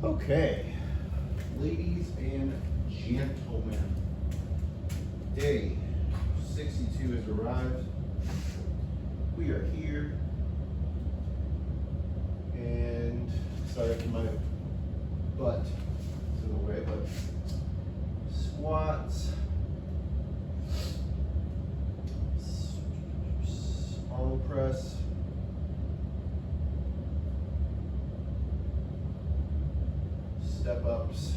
Okay, ladies and gentlemen, day 62 has arrived. We are here, and sorry for my butt is in the way, but squats, Arnold Press, step ups,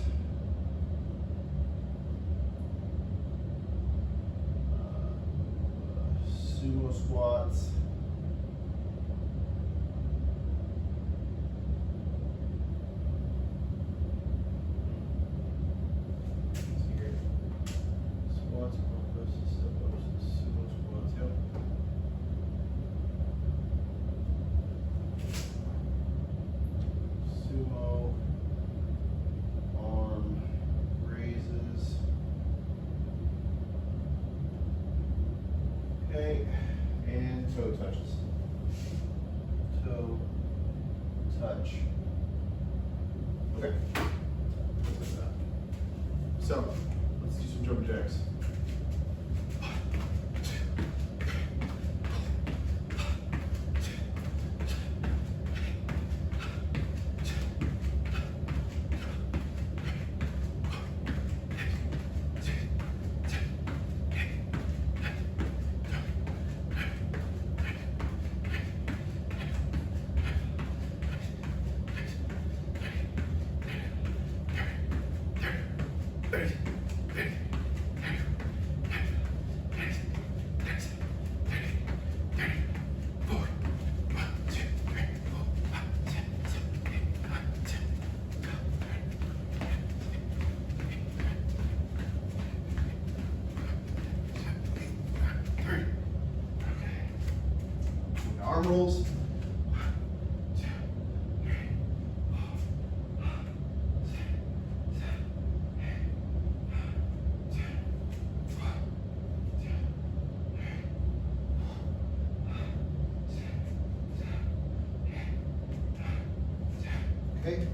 sumo squats, squats, Arnold presses, step ups, sumo squats. Yep. Sumo. Arm raises. Okay, and toe touches. Toe touch. Okay. So let's do some jumping jacks. Arm rolls. Okay.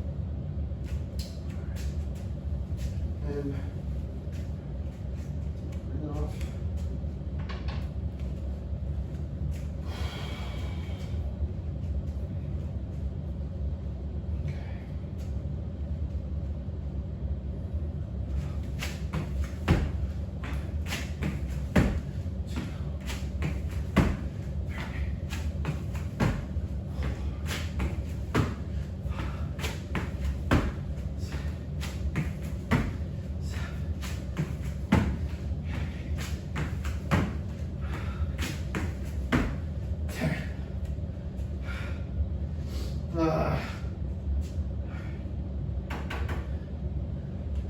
And bring it off.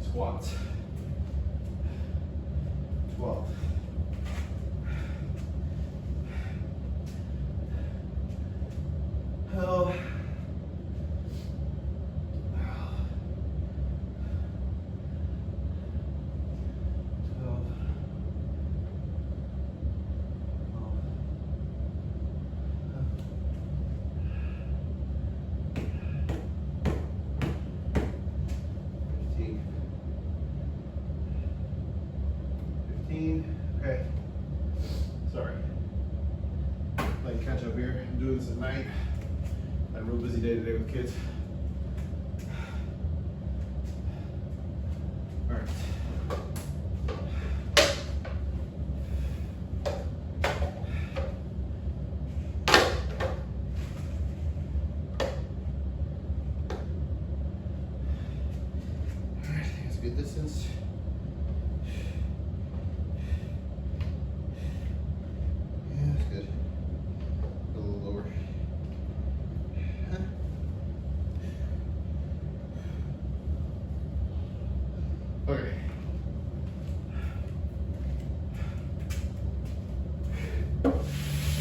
Squats. 12. Oh. 15. Okay. Sorry. Playing catch up here. I'm doing this at night. Had a real busy day today with kids. All right. Good distance. Yeah, that's good. A little lower. Okay.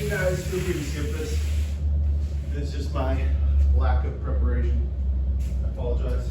You guys feel free to skip this. It's just my lack of preparation. I apologize.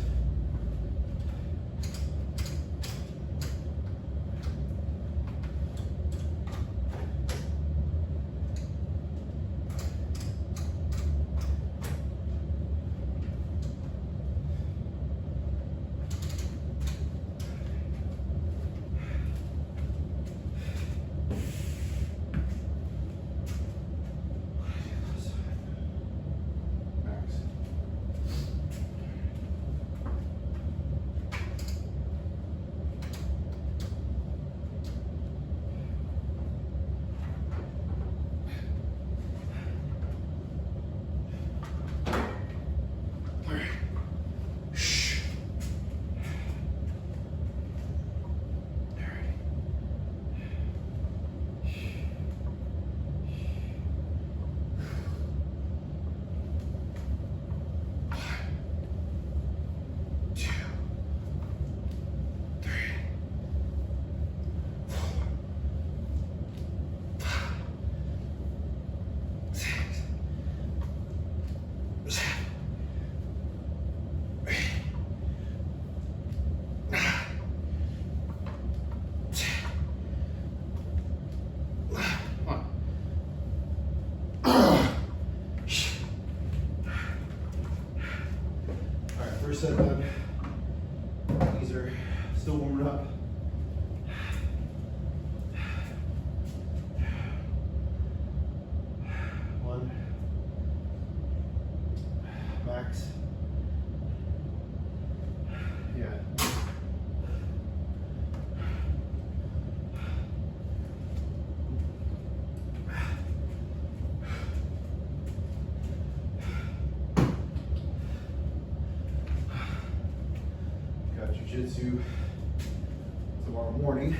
First set done. These are still warming up. One. Max. Yeah. Got jiu-jitsu tomorrow morning.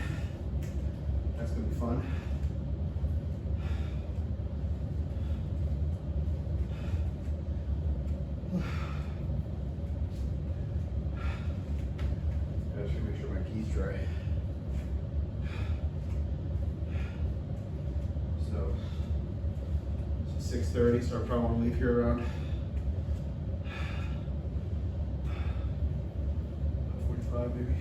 That's gonna be fun. I should make sure my key's dry. So 6:30, so I probably want to leave here around 45 maybe.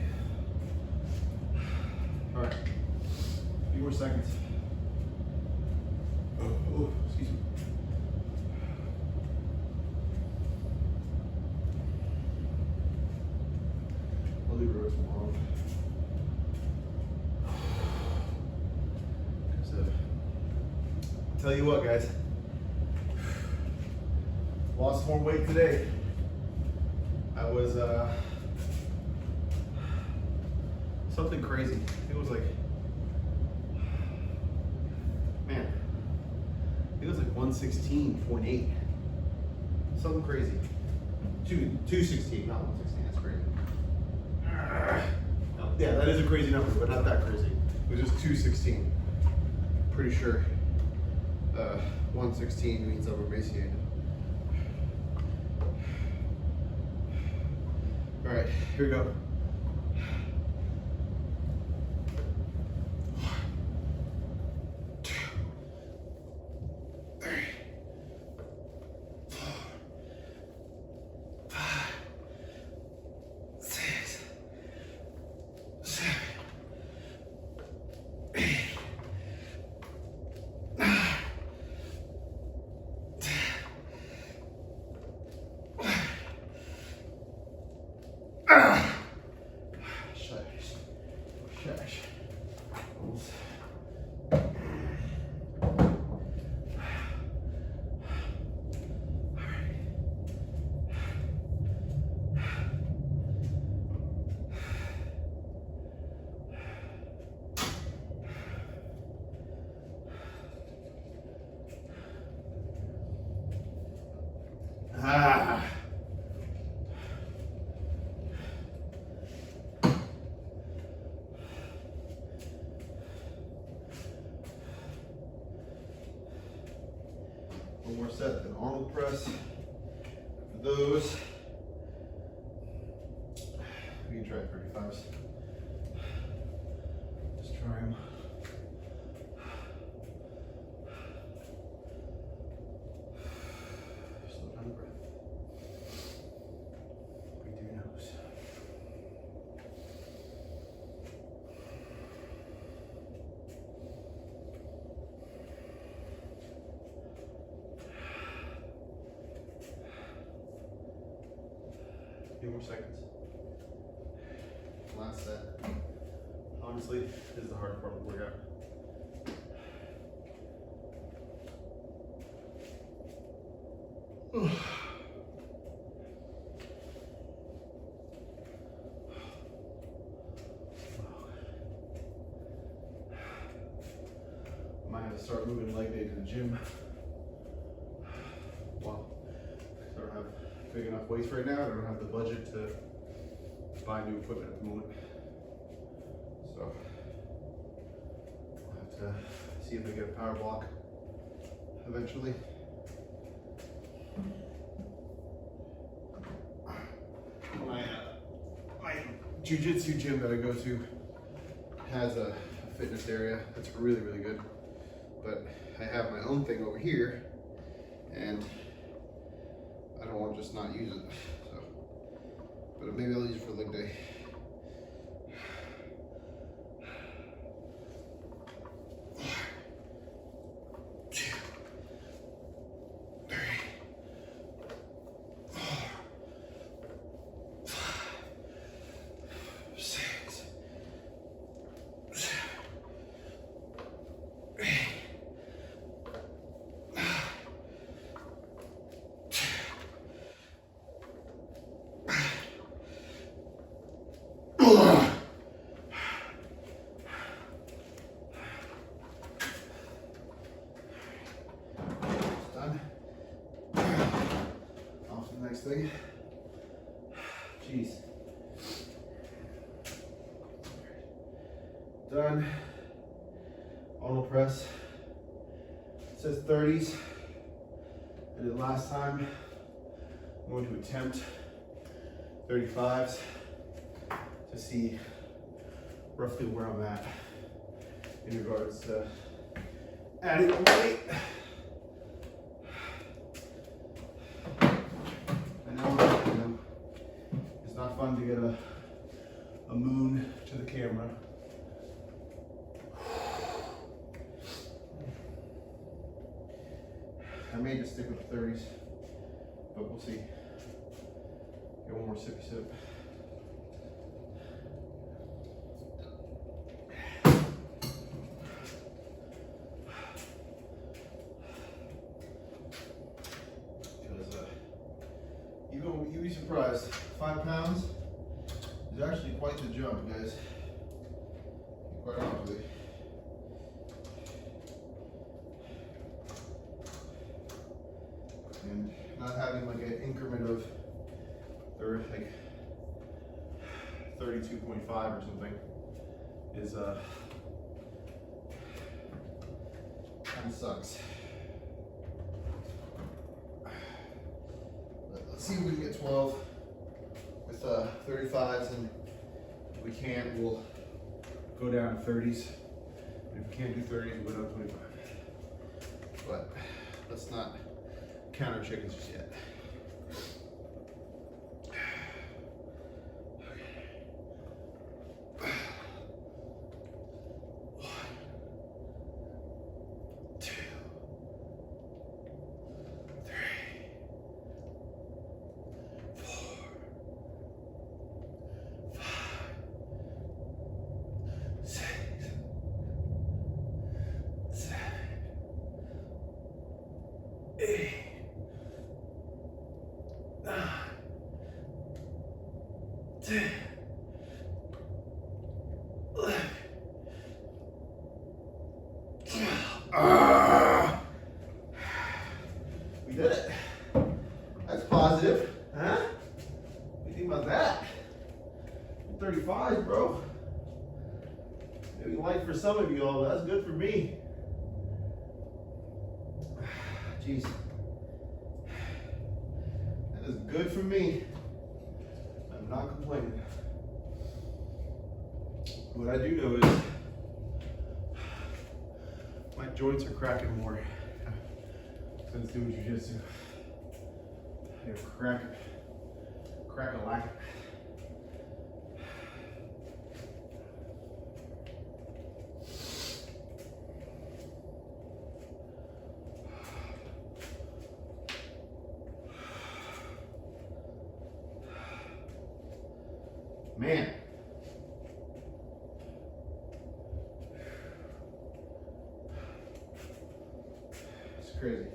All right, a few more seconds. Oh, excuse me. I'll leave it tomorrow. So, tell you what, guys, lost more weight today. I was something crazy. It was like, man, it was like 116.8. Something crazy. 216, not 116. That's crazy. Yeah, that is a crazy number, but not that crazy. It was just 216. Pretty sure 116 means upper base unit. All right, here we go. One more set, then Arnold Press. For those, we can try 35s. Just try them. Slow down the breath. Breathe through your nose. Few more seconds. Last set. Honestly, this is the hardest part of the workout. Might have to start moving leg day to the gym. Well, I don't have big enough weights right now. I don't have the budget to buy new equipment at the moment. So I'll have to see if I get a power block eventually. My jiu-jitsu gym that I go to has a fitness area that's really, really good. But I have my own thing over here, and I don't want to just not use it. So, but maybe I'll use it for leg day. Jeez. Done. Arnold Press. It says 30s. I did last time. I'm going to attempt 35s to see roughly where I'm at in regards to adding the weight. I know it's not fun to get a moon to the camera. I may just stick with the 30s, but we'll see. Get one more sippy sip. You'd be surprised. 5 pounds is actually quite the jump, guys. Quite honestly. And not having like an increment of like 32.5 or something is kind of sucks. But let's see if we can get 12 with 35s, and if we can, we'll go down to 30s. And if we can't do 30s, we'll go down to 25. But let's not counter chickens just yet. We did it. That's positive, huh? What do you think about that? 35, bro. Maybe light for some of you all, but that's good for me. Jeez. That is good for me. I'm not complaining. What I do know is my joints are cracking more since doing jiu-jitsu. They're crack-a-lack. Man. It's crazy.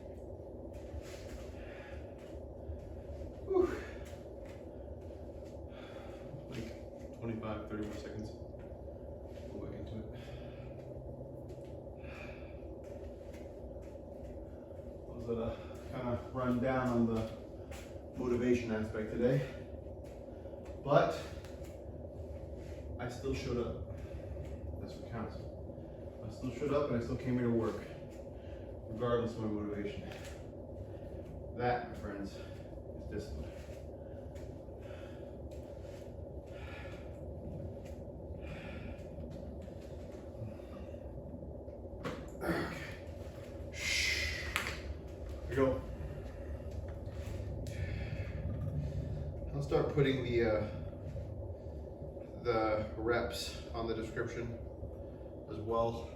Whew. Like 25, 30 more seconds. Go back into it. I was kind of run down on the motivation aspect today, but I still showed up. That's what counts. I still showed up and I still came here to work, regardless of my motivation. That, my friends, is discipline. Okay. Here we go. I'll start putting the reps on the description as well.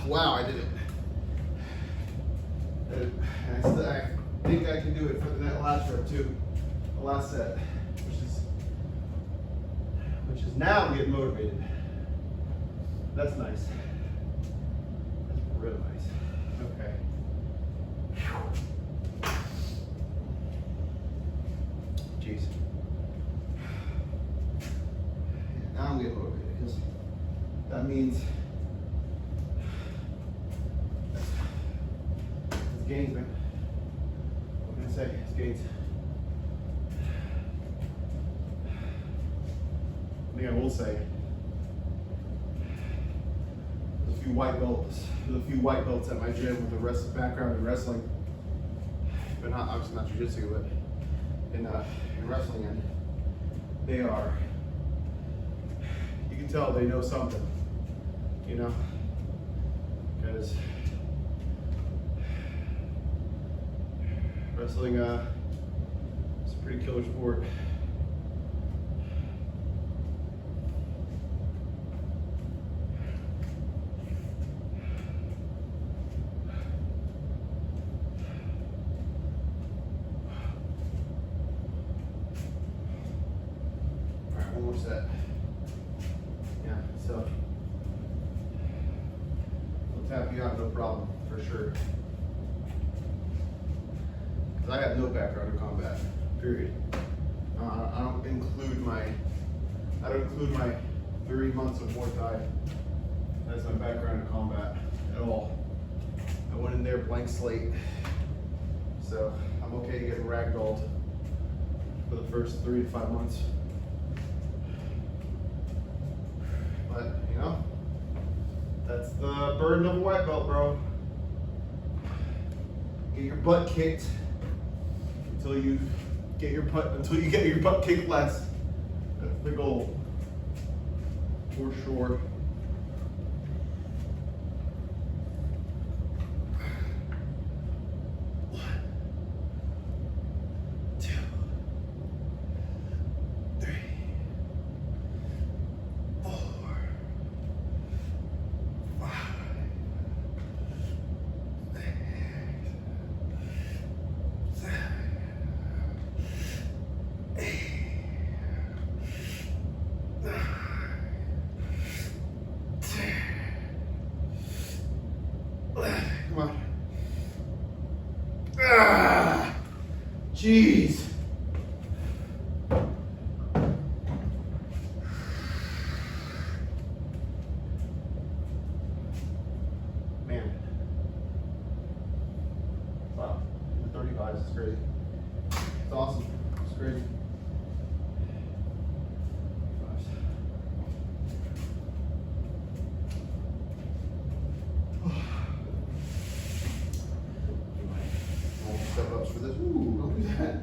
Wow, I did it. I think I can do it for that last rep too, the last set, which is now I'm getting motivated. That's nice. That's real nice. Okay. Jeez. Now I'm getting motivated because that means that's gains, man. What can I say? It's gains. I think I will say there's a few white belts at my gym with a background in wrestling, but not obviously not jiu-jitsu, but in wrestling, and they are. You can tell they know something, you know, because wrestling is a pretty killer sport. Set. Yeah, so we'll tap you out, no problem, for sure. Because I have no background in combat, period. I don't include my 3 months of Muay Thai as my background in combat at all. I went in there blank slate, so I'm okay getting ragdolled for the first 3 to 5 months. But, you know, that's the burden of a white belt, bro. Get your butt kicked until you get your butt kicked less. That's the goal, for sure. Come on. Ah, jeez. Man. Wow. 35 is crazy. It's awesome. It's crazy. Step ups for this. Ooh, don't do that.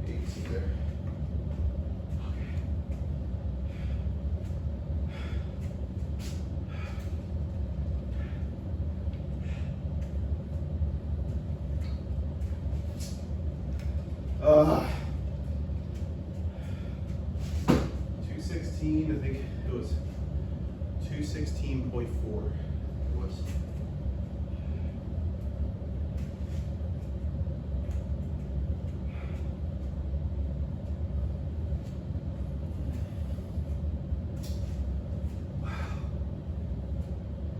Yeah, you can see there. Okay. 216, I think it was 216.4 it was.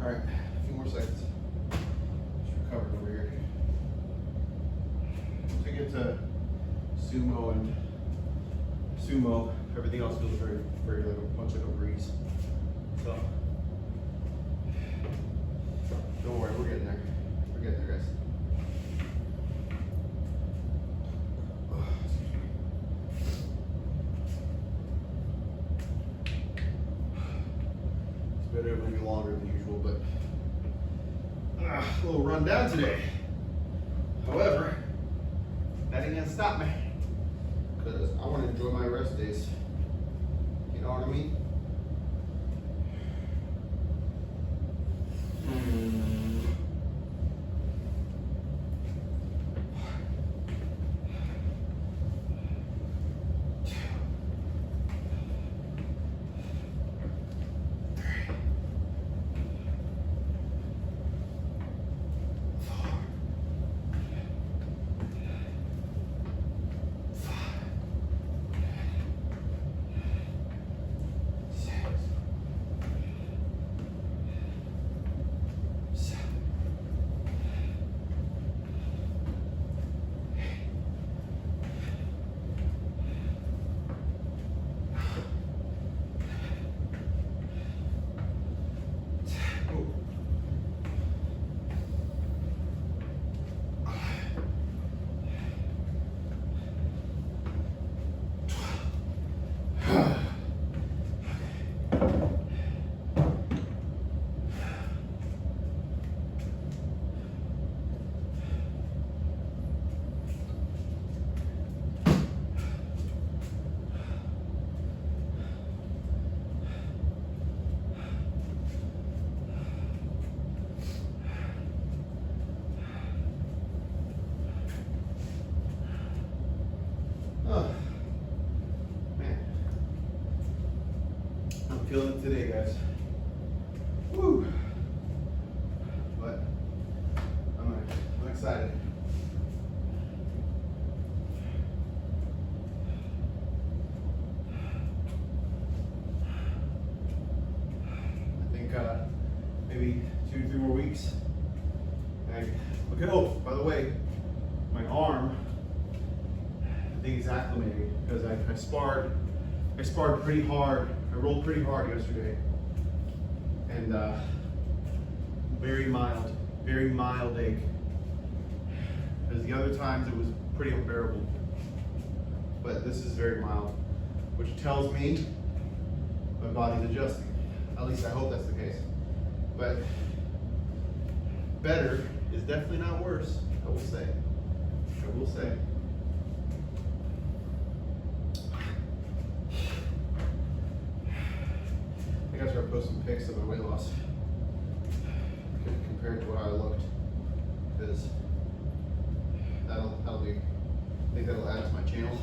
All right, a few more seconds. Just recovering over here. Once we get to sumo, everything else feels very, very much like a breeze. So, don't worry, we're getting there. We're getting there, guys. It's better maybe longer than usual, but a little run down today. However, that ain't gonna stop me, because I want to enjoy my rest days. You know what I mean? feeling it today, guys. Woo! But I'm excited. I think maybe 2 to 3 more weeks. Okay. Oh, by the way, my arm, I think it's acclimating because I sparred pretty hard. I rolled pretty hard yesterday, and very mild ache. Because the other times it was pretty unbearable, but this is very mild, which tells me my body's adjusting. At least I hope that's the case. But better is definitely not worse, I will say. I will say. I gotta start posting pics of my weight loss compared to how I looked, because that'll be, I think that'll add to my channel.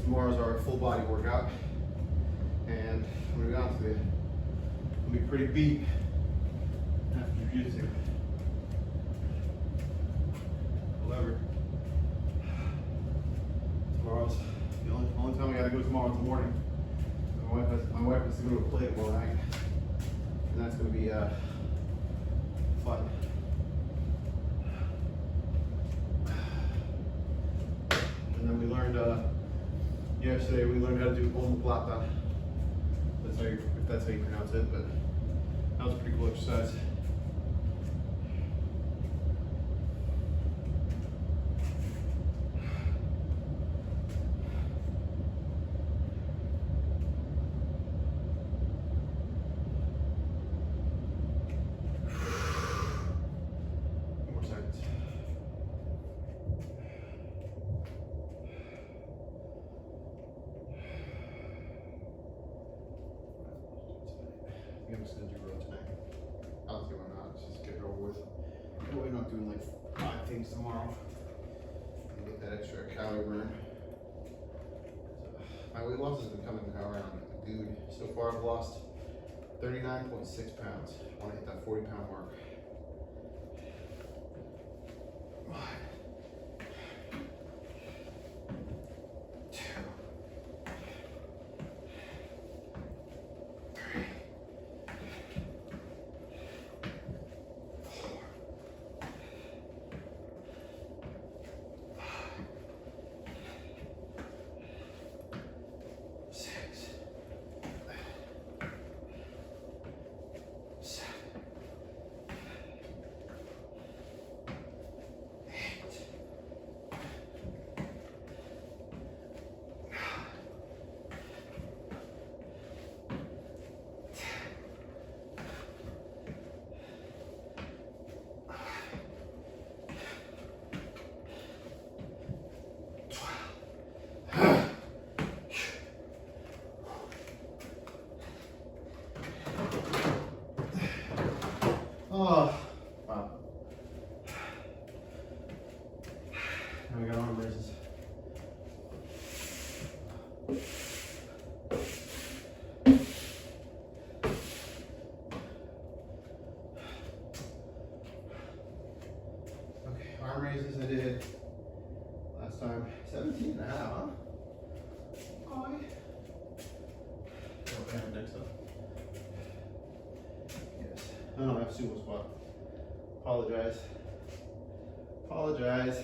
Tomorrow's our full body workout, and I'm gonna be honest with you, I'm gonna be pretty beat after jiu-jitsu. However, tomorrow's the only time I gotta go tomorrow in the morning. My wife has to go to a play tomorrow night, and that's gonna be fun. And then we learned yesterday we learned how to do omoplata. If that's how you pronounce it, but that was a pretty cool exercise. More seconds. I'm just gonna do row tonight. I don't see why not. Let's just get it over with. We're not doing like 5 things tomorrow. And get that extra calorie burn. So, my weight loss has been coming around. Dude, so far I've lost 39.6 pounds. I want to hit that 40-pound mark. Oh, wow. Now we got arm raises. I have next up. Yes. I don't have sumo squat. Apologize. Apologize.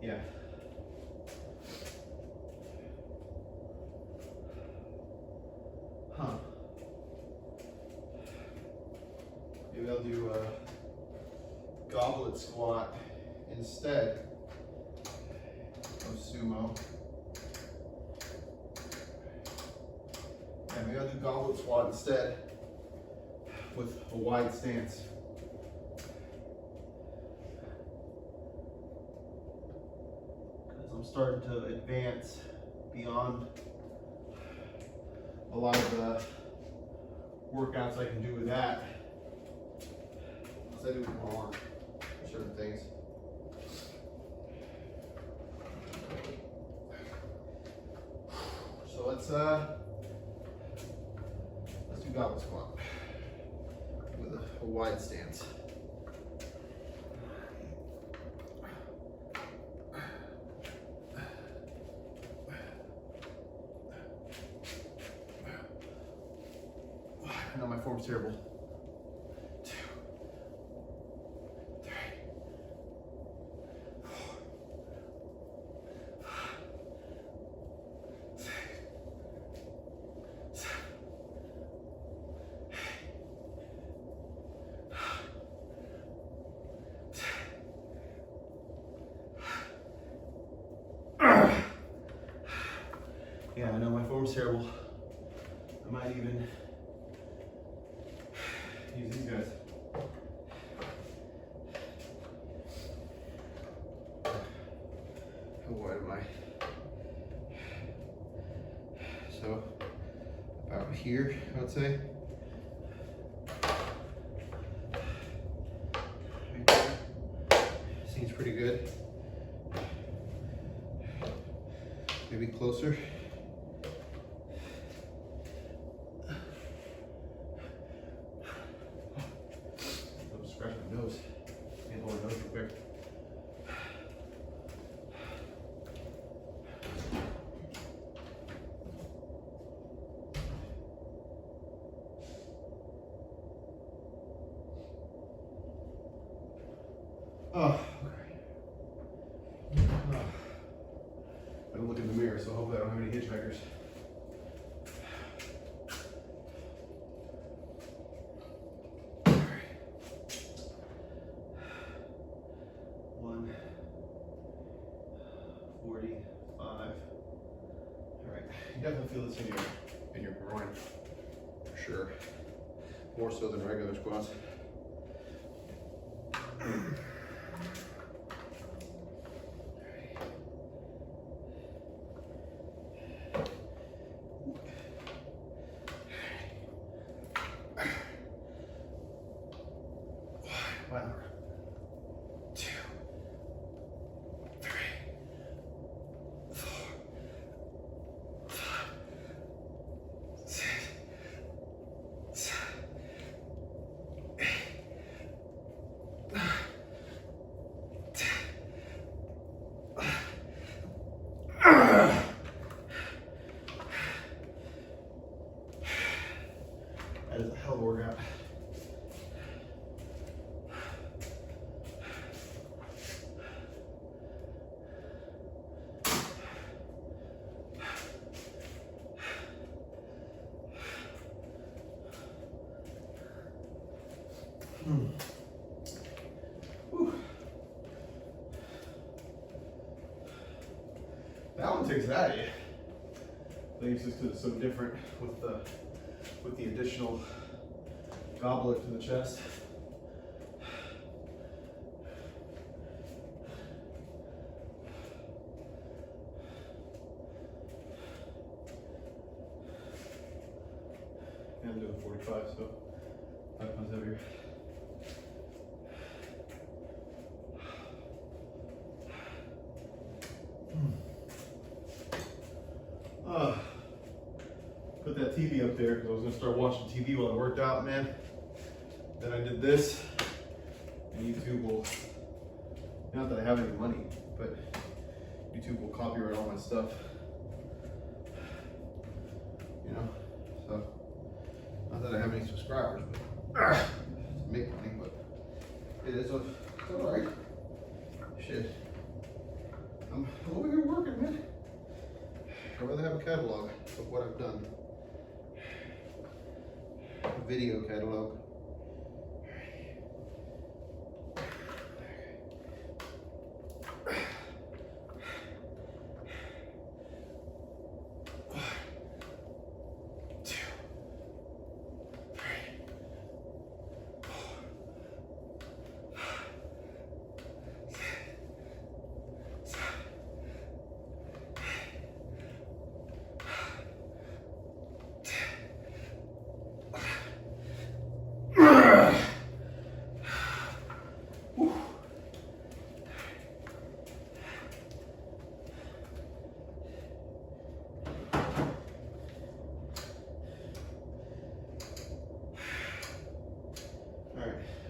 Yeah. Huh. Maybe I'll do a goblet squat instead of sumo. Yeah, maybe I'll do goblet squat instead with a wide stance. Because I'm starting to advance beyond a lot of the workouts I can do with that. Unless I do it with my arm for certain things. So let's do goblet squat with a wide stance. I know my form's terrible. 2, 3, 4, 5, 6, 7, 8, 10. Yeah, I know my form's terrible. I might even use these guys. How wide am I? So about here, I would say. Right there. Seems pretty good. Maybe closer. Scratch my nose. Can't hold my nose real quick. Oh, okay. I don't look in the mirror, so hopefully I don't have any hitchhikers. You definitely feel this in your groin, for sure. More so than regular squats. One, 2, 3, 4, 5, 6, 7, 8, 9, 10. That is a hell of a workout. Whew. That one takes it out of you. I think it's just because it's so different with the additional goblet to the chest. And I'm doing 45, so 5 pounds heavier. Put that TV up there because I was going to start watching TV while I worked out, man. Then I did this, and YouTube will Not that I have any money, but YouTube will copyright all my stuff. You know, so not that I have any subscribers, but to make money, but it is alright. Shit, I'm over here working, man. I'd rather have a catalog of what I've done. A video catalog.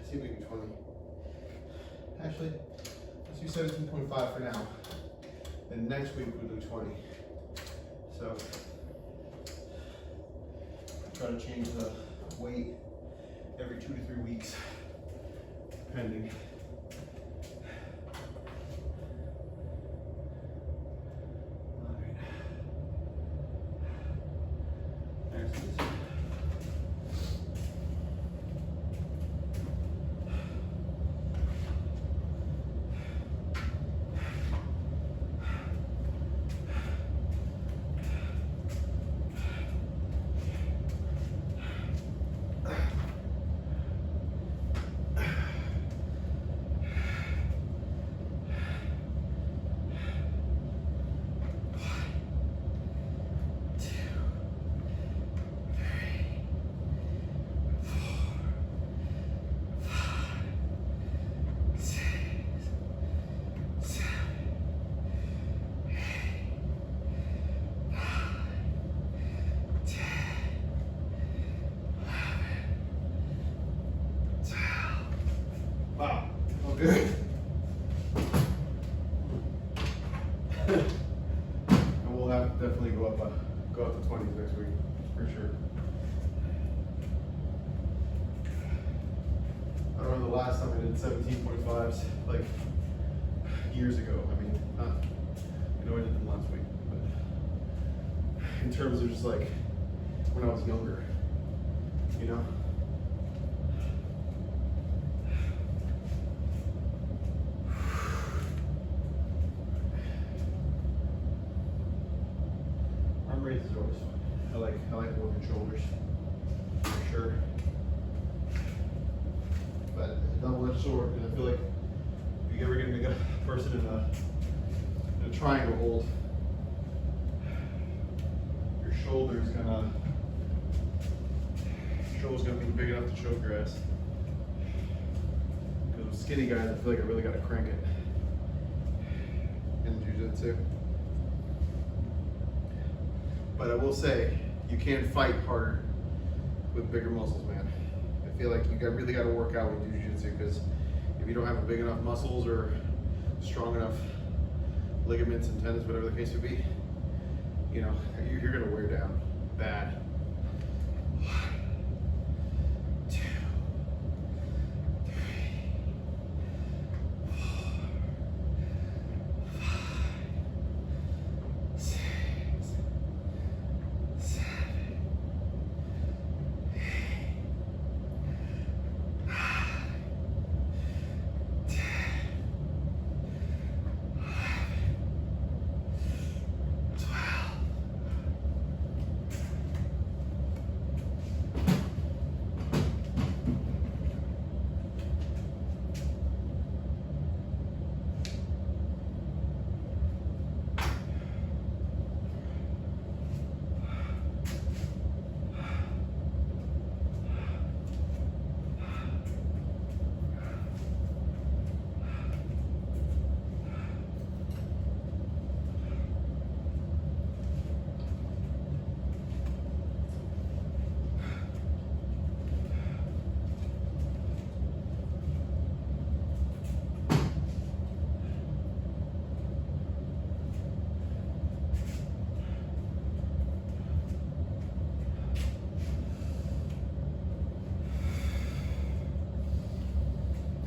See if we can do 20. Actually, let's do 17.5 for now. And next week we'll do 20. So, try to change the weight every 2 to 3 weeks, depending. All right. There's this. Wow, okay. And we'll have to definitely go up to 20s next week, for sure. I remember the last time I did 17.5s, like years ago. I mean, I know I did them last week, but in terms of just like when I was younger, you know? Arm raises are always fun. I like working shoulders, for sure. But a double-edged sword, because I feel like if you ever get a person in a triangle hold, your shoulder's gonna be big enough to choke your ass. Because with skinny guys, I feel like I really gotta crank it in jiu-jitsu. But I will say, you can fight harder with bigger muscles, man. I feel like you really got to work out with jiu-jitsu, because if you don't have big enough muscles or strong enough ligaments and tendons, whatever the case would be, you know, you're going to wear down bad. 1, 2, 3, 4, 5, 6, 7, 8, 9, 10, 11, 12, 13, 14, 15, 16, 17, 18, 19, 20.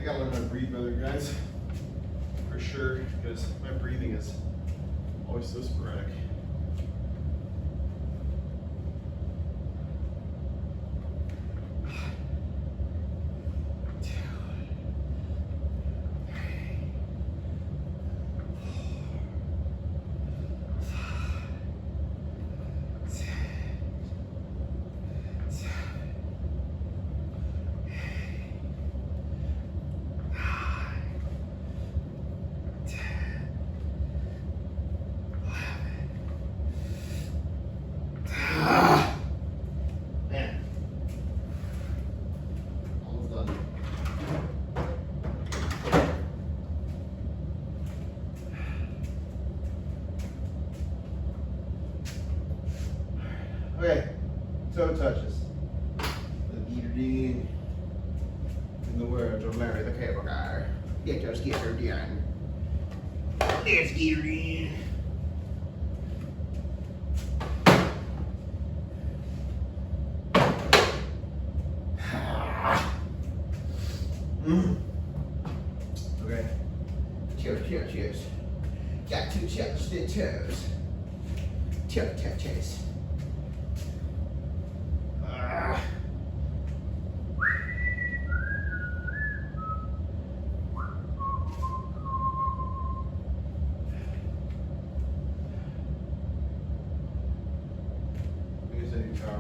gotta learn how to breathe better, guys. For sure, because my breathing is always so sporadic. Okay, toe touches. The guillotine in the words of Larry the Cable Guy. Get those gears done. Let's get in. Okay. Cheers. Got 2 chips, the toes. Chase.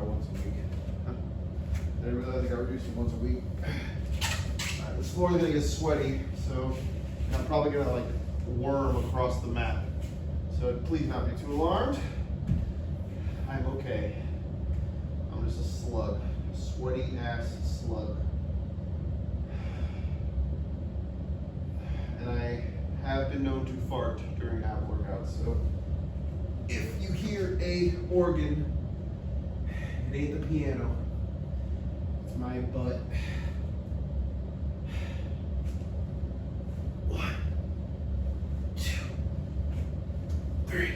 Once a week. I didn't realize I got reduced to once a week. This floor is gonna get sweaty, so I'm probably gonna like worm across the mat. So please not be too alarmed. I'm okay. I'm just a slug, a sweaty ass slug. And I have been known to fart during ab workouts. So if you hear a organ, it ain't the piano. It's my butt. 1, 2, 3,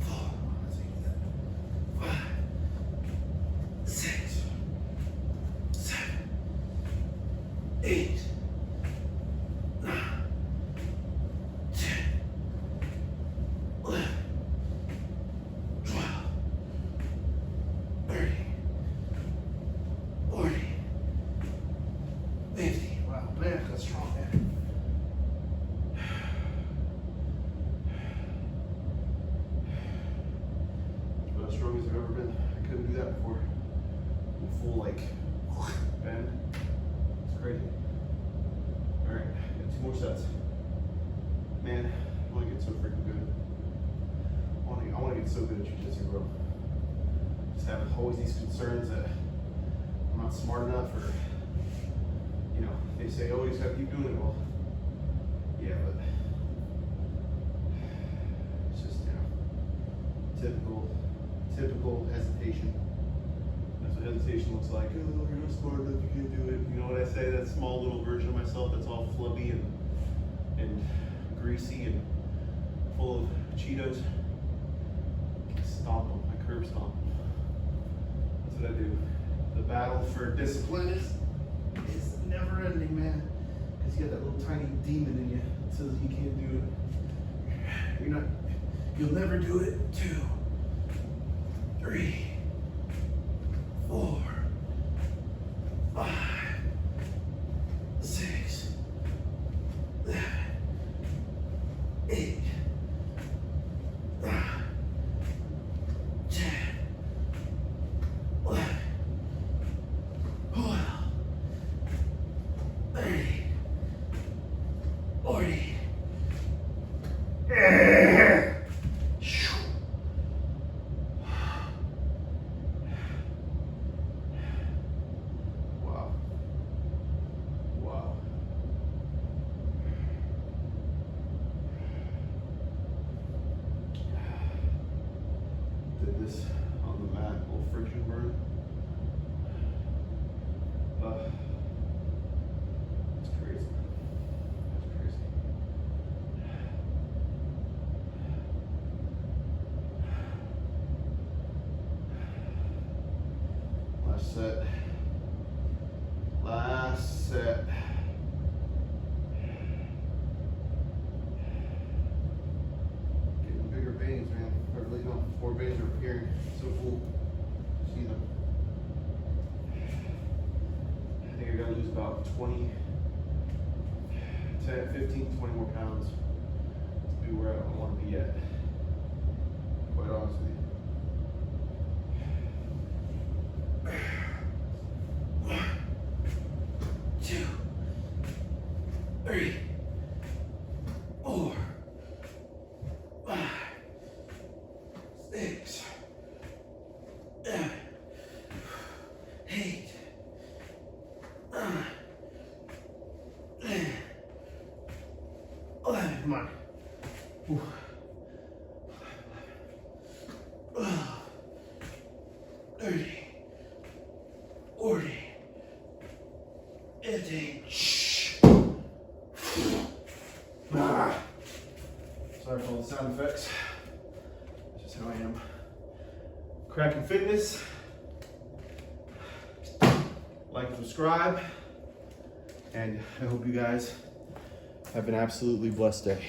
4, 5, 6, 7, 8, 9, 10, 11. 50. Wow, man, that's strong, man. About as strong as I've ever been. I couldn't do that before. Full, like, bend. It's crazy. All right, got 2 more sets. Man, I want to get so freaking good. I want to get so good at jiu-jitsu, bro. Just have always these concerns that I'm not smart enough, or you know, they say, oh, you just gotta keep doing it. Well, yeah, but it's just, you know, typical hesitation. That's what hesitation looks like. Oh, you're not smart enough, you can't do it. You know what I say? That small little version of myself that's all flubby and greasy and full of Cheetos. Stomp them, I curb stomp. That's what I do. The battle for discipline is never ending, man. Because you got that little tiny demon in you that says you can't do it. You'll never do it. 2, 3, 4, 5, 6, 7, 8, 9, 10, 11, 12, 30, 40. Did this on the mat, a little friction burn. It's crazy. It's crazy. Last set. about 10, 15, 20 more pounds to be where I want to be at, quite honestly. One, 2, 3, 4, 5, 6, 7, 8, 9, 10, 11. Come on. 30, 40, 50. Sorry for all the sound effects. That's just how I am. Cracking Fitness. Like and subscribe. And I hope you guys have an absolutely blessed day.